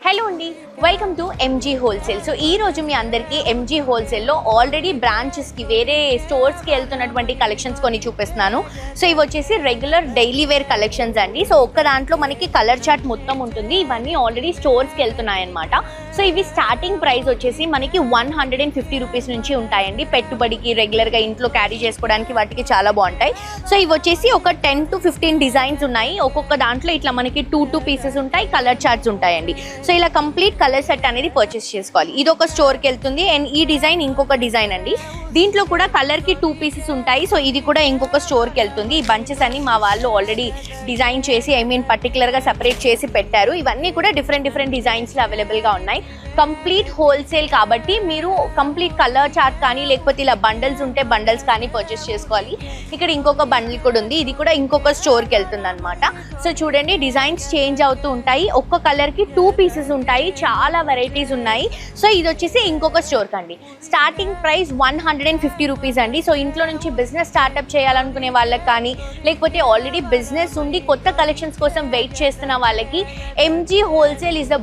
Hello అండి, welcome to MG wholesale. So ఈ రోజు మీ అందరికీ ఎంజీ హోల్సేల్లో ఆల్రెడీ బ్రాంచెస్కి వేరే స్టోర్స్కి వెళ్తున్నటువంటి కలెక్షన్స్ కొన్ని చూపిస్తున్నాను. సో ఇవి వచ్చేసి రెగ్యులర్ డైలీ వేర్ కలెక్షన్స్ అండి. సో ఒక్క దాంట్లో మనకి కలర్ చార్ట్ మొత్తం ఉంటుంది. ఇవన్నీ ఆల్రెడీ స్టోర్స్కి వెళ్తున్నాయి అనమాట. సో ఇవి స్టార్టింగ్ ప్రైస్ వచ్చేసి మనకి 150 రూపీస్ నుంచి ఉంటాయండి. పెట్టుబడికి రెగ్యులర్గా ఇంట్లో క్యారీ చేసుకోవడానికి వాటికి చాలా బాగుంటాయి. సో ఇవి వచ్చేసి ఒక 10 to 15 డిజైన్స్ ఉన్నాయి. ఒక్కొక్క దాంట్లో ఇట్లా మనకి 2 పీసెస్ ఉంటాయి, కలర్ చార్ట్స్ ఉంటాయండి. సో ఇలా కంప్లీట్ కలర్ సెట్ అనేది పర్చేస్ చేసుకోవాలి. ఇది ఒక స్టోర్కి వెళ్తుంది అండ్ ఈ డిజైన్ ఇంకొక డిజైన్ అండి. దీంట్లో కూడా కలర్కి 2 పీసెస్ ఉంటాయి. సో ఇది కూడా ఇంకొక స్టోర్కి వెళ్తుంది. ఈ బంచెస్ అన్ని మా వాళ్ళు ఆల్రెడీ డిజైన్ చేసి పర్టికులర్గా సెపరేట్ చేసి పెట్టారు. ఇవన్నీ కూడా డిఫరెంట్ డిజైన్స్లో అవైలబుల్గా ఉన్నాయి. కంప్లీట్ హోల్సేల్ కాబట్టి మీరు కంప్లీట్ కలర్ చార్ట్ కానీ లేకపోతే ఇలా బండల్స్ ఉంటే బండల్స్ కానీ పర్చేస్ చేసుకోవాలి. ఇక్కడ ఇంకొక బండిల్ కూడా ఉంది. ఇది కూడా ఇంకొక స్టోర్కి వెళ్తుంది అనమాట. సో చూడండి, డిజైన్స్ చేంజ్ అవుతూ ఉంటాయి. ఒక్క కలర్కి 2 పీసెస్ ఉంటాయి. చాలా వెరైటీస్ ఉన్నాయి. సో ఇది వచ్చేసి ఇంకొక స్టోర్కి అండి. స్టార్టింగ్ ప్రైస్ 150 రూపీస్ అండి. సో ఇంట్లో నుంచి బిజినెస్ స్టార్ట్అప్ చేయాలనుకునే వాళ్ళకి కానీ లేకపోతే ఆల్రెడీ బిజినెస్ ఉండి కొత్త కలెక్షన్స్ కోసం వెయిట్ చేస్తున్న వాళ్ళకి MG wholesale is the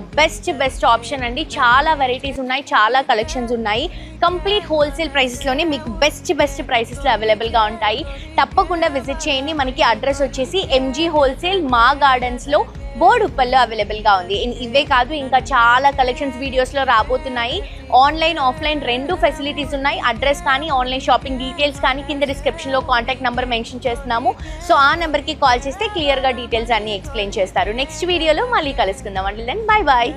best option అండి. చాలా వెరైటీస్ ఉన్నాయి, చాలా కలెక్షన్స్ ఉన్నాయి. కంప్లీట్ హోల్సేల్ ప్రైసెస్లోనే మీకు బెస్ట్ ప్రైసెస్లో అవైలబుల్గా ఉంటాయి. తప్పకుండా విజిట్ చేయండి. మనకి అడ్రస్ వచ్చేసి ఎంజీ హోల్సేల్ మా గార్డెన్స్లో బోడుప్పల్లో అవైలబుల్గా ఉంది. ఇవే కాదు, ఇంకా చాలా కలెక్షన్స్ వీడియోస్లో రాబోతున్నాయి. ఆన్లైన్ ఆఫ్లైన్ 2 ఫెసిలిటీస్ ఉన్నాయి. అడ్రస్ కానీ ఆన్లైన్ షాపింగ్ డీటెయిల్స్ కానీ కింద డిస్క్రిప్షన్లో కాంటాక్ట్ నెంబర్ మెన్షన్ చేస్తున్నాము. సో ఆ నెంబర్కి కాల్ చేస్తే క్లియర్గా డీటెయిల్స్ అన్నీ ఎక్స్ప్లెయిన్ చేస్తారు. నెక్స్ట్ వీడియోలో మళ్ళీ కలుసుకుందాం. Until then bye bye.